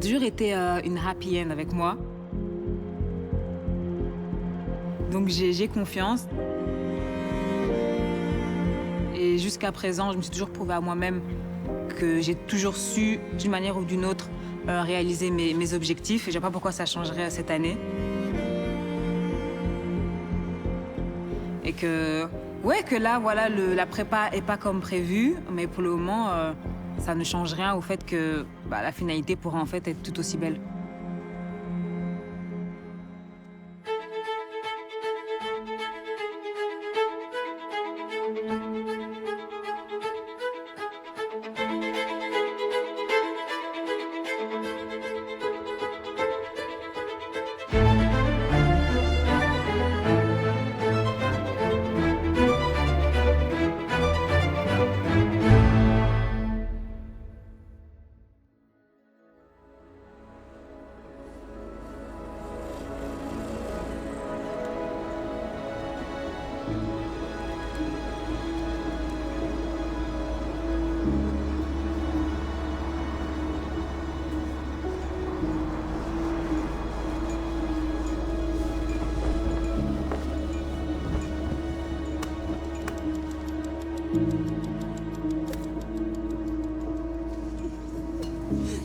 toujours été une happy end avec moi. Donc j'ai confiance. Et jusqu'à présent, je me suis toujours prouvé à moi-même que j'ai toujours su, d'une manière ou d'une autre, réaliser mes objectifs. Et je ne sais pas pourquoi ça changerait cette année. Et que là, voilà, la prépa n'est pas comme prévu. Mais pour le moment, ça ne change rien au fait que la finalité pourra en fait être tout aussi belle.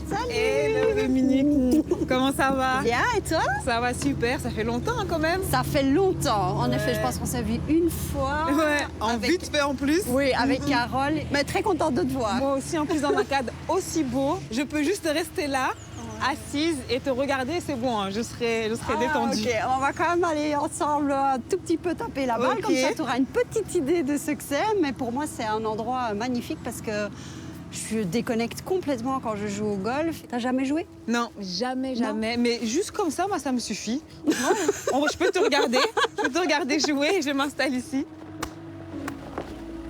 Salut! Hello Dominique, comment ça va? Bien, et toi? Ça va super, ça fait longtemps quand même. Ça fait longtemps. En effet, je pense qu'on s'est vu une fois. Ouais, en vite fait en plus. Oui, avec Carole. Mais très contente de te voir. Moi aussi, en plus dans un cadre aussi beau, je peux juste rester là, assise et te regarder, c'est bon, hein, je serai détendue. Ok, on va quand même aller ensemble un tout petit peu taper la balle, Ok. comme ça tu auras une petite idée de ce que c'est. Mais pour moi, c'est un endroit magnifique parce que je déconnecte complètement quand je joue au golf. T'as jamais joué? Non, jamais. Mais juste comme ça, moi, ça me suffit. Je peux te regarder jouer et je m'installe ici.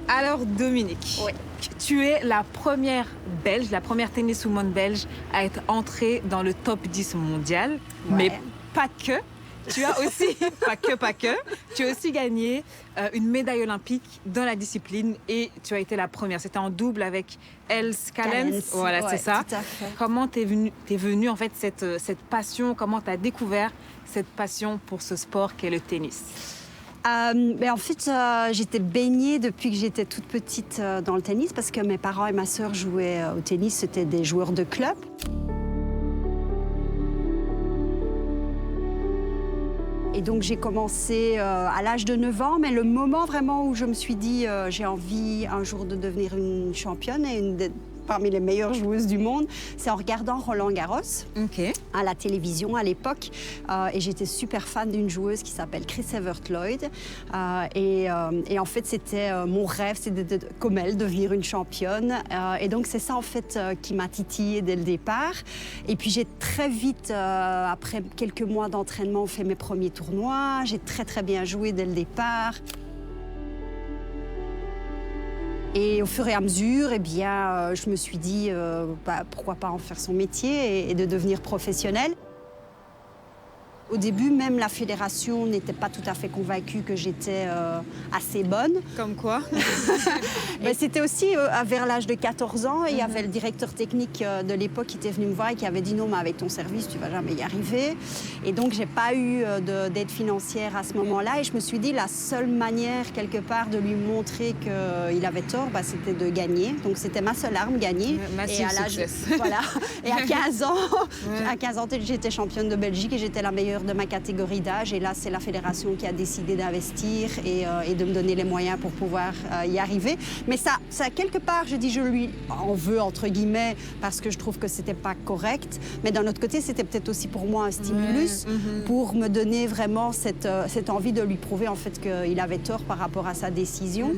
Alors, Dominique, Oui. tu es la première Belge, la première tenniswoman belge à être entrée dans le top 10 mondial. Ouais. Mais pas que. Tu as aussi, pas que, tu as aussi gagné une médaille olympique dans la discipline et tu as été la première. C'était en double avec Els Callens. Voilà, ouais, c'est ça. tout à fait. Comment t'es venue en fait cette passion, comment t'as découvert cette passion pour ce sport qu'est le tennis? En fait, j'étais baignée depuis que j'étais toute petite dans le tennis parce que mes parents et ma sœur jouaient au tennis, c'était des joueurs de club. Et donc j'ai commencé à l'âge de 9 ans, mais le moment vraiment où je me suis dit j'ai envie un jour de devenir une championne et parmi les meilleures joueuses du monde, c'est en regardant Roland Garros à la télévision à l'époque. Et j'étais super fan d'une joueuse qui s'appelle Chris Evert-Lloyd. Et en fait, c'était mon rêve, c'était comme elle, devenir une championne. Et donc c'est ça en fait qui m'a titillée dès le départ. Et puis j'ai très vite, après quelques mois d'entraînement, fait mes premiers tournois. J'ai très bien joué dès le départ. Et au fur et à mesure, je me suis dit pourquoi pas en faire son métier et de devenir professionnelle. Au début, même la fédération n'était pas tout à fait convaincue que j'étais assez bonne. Comme quoi? C'était aussi vers l'âge de 14 ans. Il y avait le directeur technique de l'époque qui était venu me voir et qui avait dit non, mais avec ton service, tu vas jamais y arriver. Et donc, j'ai pas eu d'aide financière à ce moment-là. Et je me suis dit, la seule manière, quelque part, de lui montrer qu'il avait tort, c'était de gagner. Donc, c'était ma seule arme, gagner. Massive success. Voilà. Et à 15 ans, j'étais championne de Belgique et j'étais la meilleure de ma catégorie d'âge. Et là, c'est la fédération qui a décidé d'investir et de me donner les moyens pour pouvoir y arriver. Mais ça, quelque part, je lui en veux, entre guillemets, parce que je trouve que c'était pas correct. Mais d'un autre côté, c'était peut-être aussi pour moi un stimulus pour me donner vraiment cette envie de lui prouver en fait qu'il avait tort par rapport à sa décision.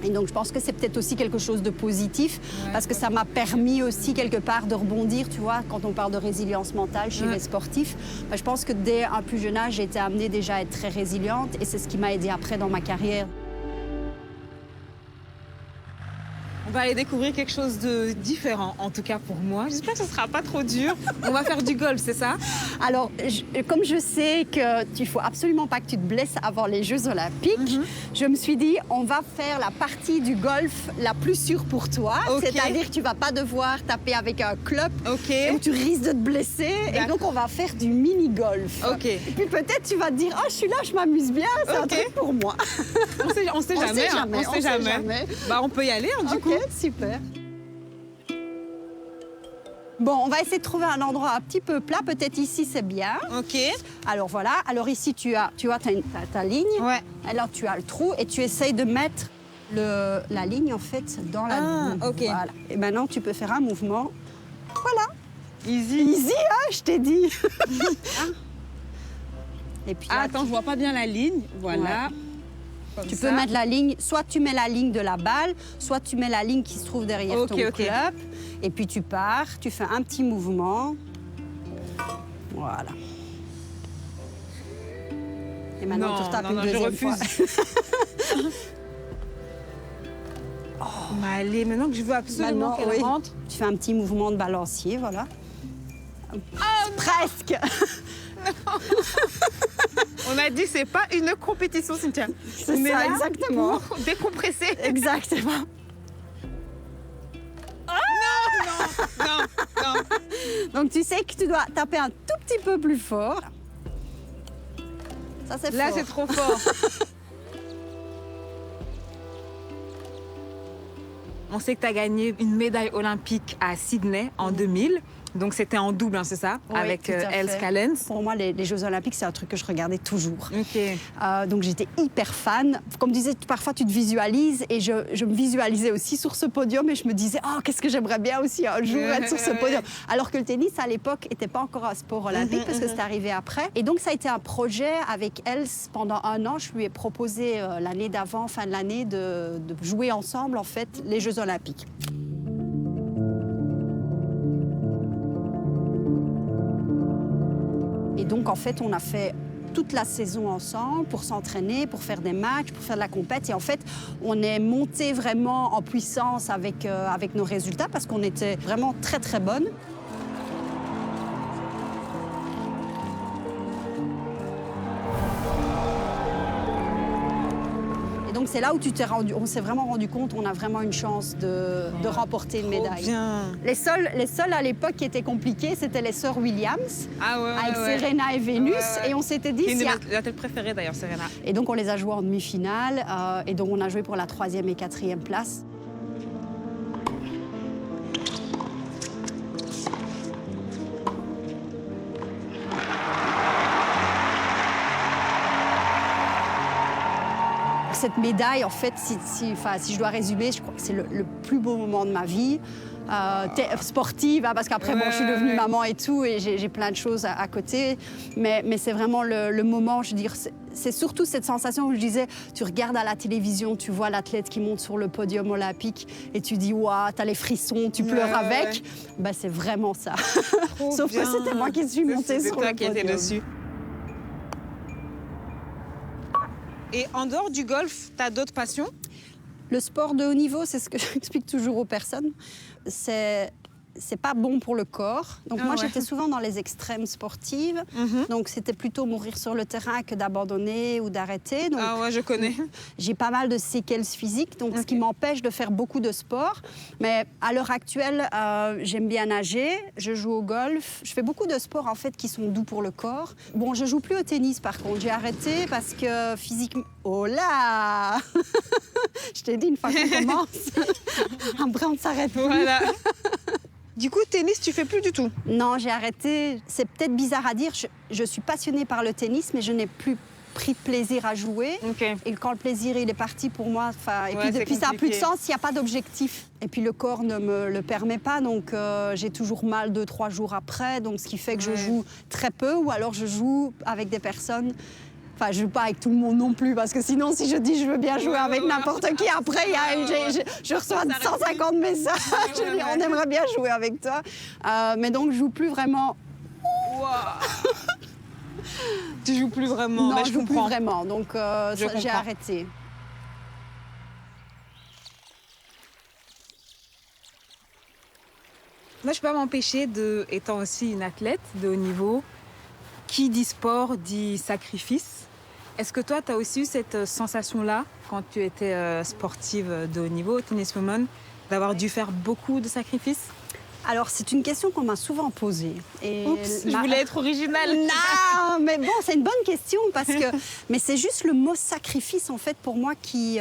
Et donc, je pense que c'est peut-être aussi quelque chose de positif parce que ça m'a permis aussi quelque part de rebondir, tu vois, quand on parle de résilience mentale chez les sportifs. Je pense que dès un plus jeune âge, j'ai été amenée déjà à être très résiliente et c'est ce qui m'a aidée après dans ma carrière. On va aller découvrir quelque chose de différent, en tout cas pour moi. J'espère que ce ne sera pas trop dur. On va faire du golf, c'est ça? Alors, comme je sais que tu faut absolument pas que tu te blesses avant les Jeux Olympiques, je me suis dit, on va faire la partie du golf la plus sûre pour toi. Okay. C'est-à-dire que tu vas pas devoir taper avec un club où tu risques de te blesser. Et donc, on va faire du mini-golf. Okay. Et puis peut-être tu vas te dire, je suis là, je m'amuse bien, c'est un truc pour moi. On sait jamais. Bah, on peut y aller, du coup. Super. Bon, on va essayer de trouver un endroit un petit peu plat. Peut-être ici, c'est bien. OK. Alors voilà. Alors ici, tu as ta ligne. Ouais. Alors tu as le trou et tu essayes de mettre la ligne, en fait, dans la ligne. OK. Voilà. Et maintenant, tu peux faire un mouvement. Voilà. Easy. Easy, hein, je t'ai dit. Et puis là, attends, je vois pas bien la ligne. Voilà. Ouais. Tu peux mettre la ligne, soit tu mets la ligne de la balle, soit tu mets la ligne qui se trouve derrière ton club. Et puis tu pars, tu fais un petit mouvement. Voilà. Et maintenant, tu retapes une deuxième fois. Mais allez, maintenant que je veux absolument qu'elle rentre. Tu fais un petit mouvement de balancier, voilà. Presque. On a dit c'est pas une compétition, Cynthia. C'est ça, exactement. Pour décompresser. Exactement. Non. Donc tu sais que tu dois taper un tout petit peu plus fort. Ça c'est fort. Là c'est trop fort. On sait que tu as gagné une médaille olympique à Sydney en 2000. Donc c'était en double, c'est ça? Oui, avec Else Callens. Pour moi, les Jeux Olympiques, c'est un truc que je regardais toujours. OK. Donc j'étais hyper fan. Comme disais, parfois tu te visualises et je me visualisais aussi sur ce podium et je me disais, qu'est-ce que j'aimerais bien aussi un jour être sur ce podium. Alors que le tennis, à l'époque, n'était pas encore un sport olympique parce que c'est arrivé après. Et donc ça a été un projet avec Else pendant 1 an. Je lui ai proposé l'année d'avant, fin de l'année, de jouer ensemble, en fait, les Jeux Olympiques. Et donc, en fait, on a fait toute la saison ensemble pour s'entraîner, pour faire des matchs, pour faire de la compète. Et en fait, on est monté vraiment en puissance avec nos résultats parce qu'on était vraiment très, très bonnes. Donc c'est là où on s'est vraiment rendu compte qu'on a vraiment une chance de remporter une médaille. Bien. Les seuls à l'époque qui étaient compliqués, c'était les sœurs Williams, avec Serena et Vénus. Et on s'était dit... C'est une athlète préférée d'ailleurs, Serena. Et donc on les a joués en demi-finale. Et donc on a joué pour la 3e et 4e place. Cette médaille, en fait, si je dois résumer, je crois que c'est le plus beau moment de ma vie. Sportive, parce qu'après, je suis devenue maman et tout, et j'ai plein de choses à côté. Mais c'est vraiment le moment, je veux dire, c'est surtout cette sensation où je disais, tu regardes à la télévision, tu vois l'athlète qui monte sur le podium olympique, et tu dis, waouh, t'as les frissons, tu pleures avec. Bah, c'est vraiment ça. Sauf que c'était moi qui suis montée sur le podium. C'est toi qui étais dessus. Et en dehors du golf, tu as d'autres passions? Le sport de haut niveau, c'est ce que j'explique toujours aux personnes. C'est pas bon pour le corps. Donc moi, j'étais souvent dans les extrêmes sportives. Donc c'était plutôt mourir sur le terrain que d'abandonner ou d'arrêter. Donc, je connais. J'ai pas mal de séquelles physiques, donc ce qui m'empêche de faire beaucoup de sport. Mais à l'heure actuelle, j'aime bien nager, je joue au golf. Je fais beaucoup de sports en fait qui sont doux pour le corps. Bon, je joue plus au tennis par contre. J'ai arrêté parce que physiquement... Oh là Je t'ai dit, une fois qu'on commence, après on s'arrête plus. Voilà. Du coup, tennis, tu fais plus du tout? Non, j'ai arrêté. C'est peut-être bizarre à dire. Je suis passionnée par le tennis, mais je n'ai plus pris de plaisir à jouer. Et quand le plaisir il est parti pour moi, et puis depuis ça n'a plus de sens, il n'y a pas d'objectif. Et puis le corps ne me le permet pas, donc j'ai toujours mal 2-3 jours après. Donc ce qui fait que je joue très peu, ou alors je joue avec des personnes. Enfin, je ne joue pas avec tout le monde non plus, parce que sinon, si je dis je veux bien jouer avec n'importe qui, après, je reçois 150 messages. On aimerait bien jouer avec toi. Mais donc, je ne joue plus vraiment. Tu joues plus vraiment? Non, je joue plus vraiment. Donc, j'ai arrêté. Moi, je peux pas m'empêcher étant aussi une athlète de haut niveau, qui dit sport dit sacrifice. Est-ce que toi, tu as aussi eu cette sensation-là quand tu étais sportive de haut niveau, tenniswoman, d'avoir dû faire beaucoup de sacrifices? Alors, c'est une question qu'on m'a souvent posée. Et Oups, je voulais être originale. Non, mais bon, c'est une bonne question parce que... Mais c'est juste le mot sacrifice, en fait, pour moi, qui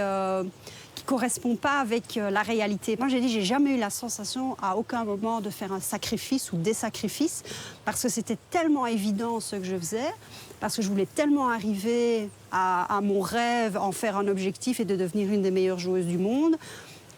correspond pas avec la réalité. Moi, j'ai jamais eu la sensation à aucun moment de faire un sacrifice ou des sacrifices parce que c'était tellement évident ce que je faisais, parce que je voulais tellement arriver à mon rêve, en faire un objectif et de devenir une des meilleures joueuses du monde,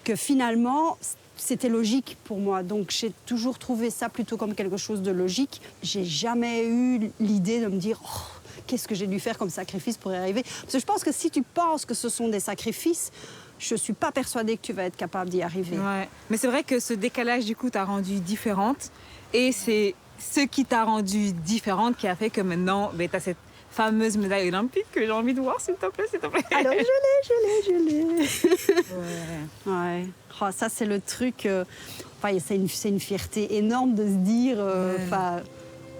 que finalement, c'était logique pour moi. Donc, j'ai toujours trouvé ça plutôt comme quelque chose de logique. J'ai jamais eu l'idée de me dire oh, qu'est-ce que j'ai dû faire comme sacrifice pour y arriver. Parce que je pense que si tu penses que ce sont des sacrifices, je ne suis pas persuadée que tu vas être capable d'y arriver. Ouais. Mais c'est vrai que ce décalage, du coup, t'a rendue différente. Et c'est ce qui t'a rendue différente qui a fait que maintenant, tu as cette fameuse médaille olympique que j'ai envie de voir, s'il te plaît, s'il te plaît. Alors, je l'ai. Ouais. Ouais. Oh, ça, c'est le truc... c'est une fierté énorme de se dire...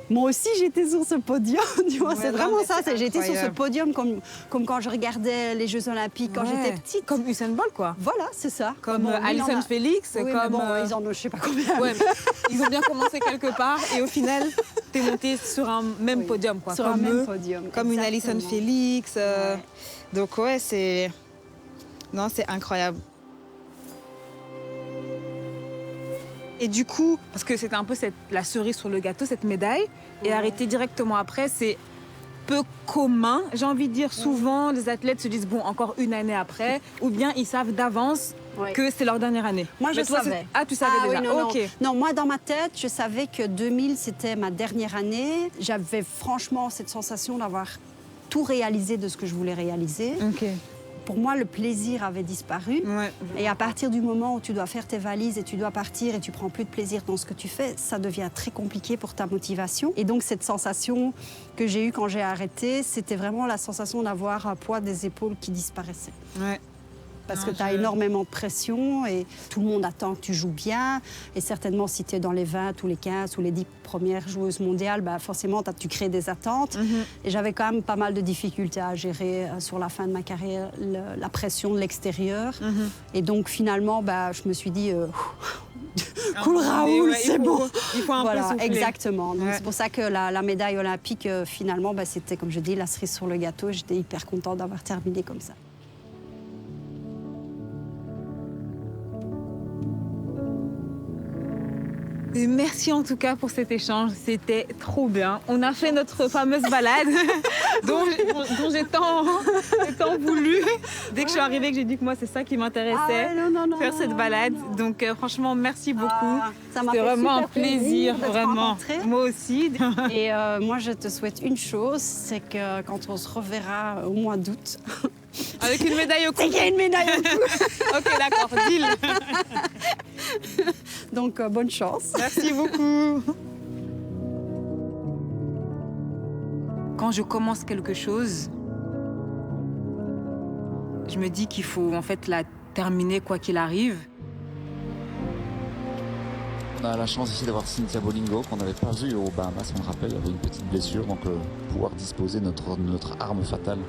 Moi aussi, j'étais sur ce podium, tu vois, c'est vraiment ça. J'étais sur ce podium comme quand je regardais les Jeux Olympiques quand j'étais petite. Comme Usain Bolt, quoi. Voilà, c'est ça. Comme Alison Félix. Oui, comme bon, ils en ont je sais pas combien. Ouais, ils ont bien commencé quelque part et au final, t'es montée sur un même podium, quoi. Sur comme un même eux, podium. Comme une Alison Félix. Ouais. Donc ouais, c'est... Non, c'est incroyable. Et du coup, parce que c'était un peu la cerise sur le gâteau, cette médaille, et arrêter directement après, c'est peu commun. J'ai envie de dire, souvent, les athlètes se disent, bon, encore une année après, ou bien ils savent d'avance que c'est leur dernière année. Moi, je savais. Ah, tu savais déjà. Oui, non, ok. Non, moi, dans ma tête, je savais que 2000, c'était ma dernière année. J'avais franchement cette sensation d'avoir tout réalisé de ce que je voulais réaliser. Ok. Pour moi, le plaisir avait disparu. Ouais. Et à partir du moment où tu dois faire tes valises et tu dois partir et tu prends plus de plaisir dans ce que tu fais, ça devient très compliqué pour ta motivation. Et donc, cette sensation que j'ai eue quand j'ai arrêté, c'était vraiment la sensation d'avoir un poids des épaules qui disparaissait. Ouais. Parce que tu as énormément de pression et tout le monde attend que tu joues bien. Et certainement, si tu es dans les 20 ou les 15 ou les 10 premières joueuses mondiales, bah forcément, tu crées des attentes. Et j'avais quand même pas mal de difficultés à gérer sur la fin de ma carrière la pression de l'extérieur. Et donc, finalement, bah, je me suis dit... Cool Raoul, c'est bon. Il faut un peu souffler. Exactement. Donc c'est pour ça que la médaille olympique, finalement, bah, c'était, comme je dis, la cerise sur le gâteau. J'étais hyper contente d'avoir terminé comme ça. Et merci en tout cas pour cet échange, c'était trop bien. On a fait notre fameuse balade dont j'ai tant voulu. Dès que je suis arrivée, que j'ai dit que moi c'est ça qui m'intéressait, faire cette balade. Donc franchement, merci beaucoup. C'était vraiment un plaisir, vraiment. Moi aussi. Et moi, je te souhaite une chose, c'est que quand on se reverra au mois d'août... Avec une médaille au cou. C'est qu'il y a une médaille au cou. Ok, d'accord, deal. Donc, bonne chance. Merci beaucoup. Quand je commence quelque chose, je me dis qu'il faut en fait la terminer quoi qu'il arrive. On a la chance ici d'avoir Cynthia Bolingo qu'on n'avait pas vue aux Bahamas, on le rappelle, elle avait une petite blessure, donc pouvoir disposer de notre arme fatale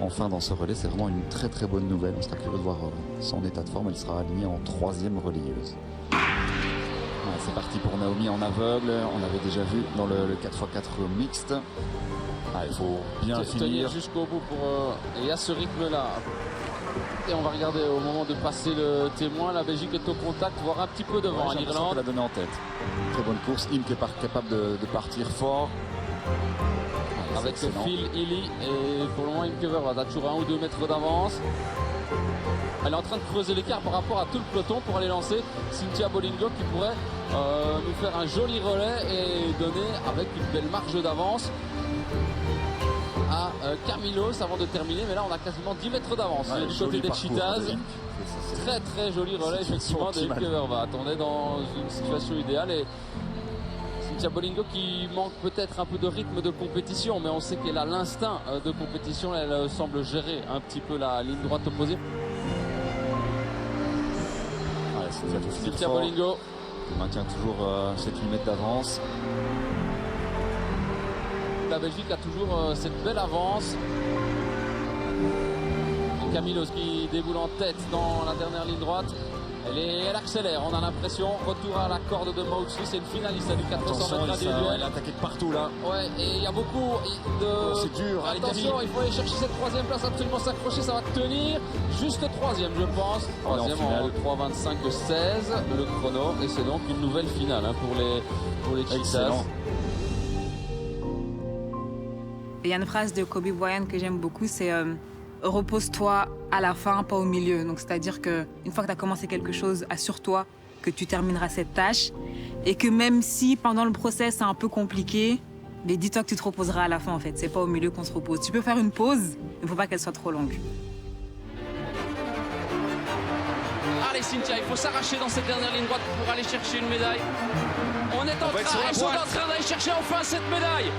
enfin dans ce relais, c'est vraiment une très très bonne nouvelle. On sera curieux de voir son état de forme, elle sera alignée en 3e relayeuse. Voilà, c'est parti pour Naomi en aveugle, on l'avait déjà vu dans le 4x4 mixte. Ah, il faut bien finir jusqu'au bout et à ce rythme-là. Et on va regarder au moment de passer le témoin, la Belgique est au contact, voire un petit peu devant l'Irlande. La donner en tête. Très bonne course, Im qui est capable de partir fort. Avec Phil Illy et pour le moment Imkever a toujours 1 ou 2 mètres d'avance. Elle est en train de creuser l'écart par rapport à tout le peloton pour aller lancer Cynthia Bolingo qui pourrait nous faire un joli relais et donner avec une belle marge d'avance à Carmilos avant de terminer. Mais là on a quasiment 10 mètres d'avance du côté des Cheetahs. Très très joli relais effectivement de Imkever. On est dans une situation idéale et Cynthia Bolingo qui manque peut-être un peu de rythme de compétition, mais on sait qu'elle a l'instinct de compétition. Elle semble gérer un petit peu la ligne droite opposée. Ouais, Cynthia Bolingo On maintient toujours 7-8 mètres d'avance. La Belgique a toujours cette belle avance. Et Camillos qui déboule en tête dans la dernière ligne droite. Elle accélère, on a l'impression. Retour à la corde de Moxley, c'est une finaliste du 400 mètres individuel. Elle a attaqué de partout là. Ouais, et il y a beaucoup de... Oh, c'est dur. Attention, il faut aller chercher cette troisième place, absolument s'accrocher, ça va tenir. Juste troisième, je pense. Troisième en 3,25 de 16, le chrono. Et c'est donc une nouvelle finale pour les Cheetahs. Excellent. Il y a une phrase de Kobe Bryant que j'aime beaucoup, c'est repose-toi à la fin, pas au milieu. Donc c'est-à-dire qu'une fois que tu as commencé quelque chose, assure-toi que tu termineras cette tâche et que même si pendant le process c'est un peu compliqué, mais dis-toi que tu te reposeras à la fin en fait. C'est pas au milieu qu'on se repose. Tu peux faire une pause, mais il faut pas qu'elle soit trop longue. Allez Cynthia, il faut s'arracher dans cette dernière ligne droite pour aller chercher une médaille. Ils sont en train d'aller chercher enfin cette médaille.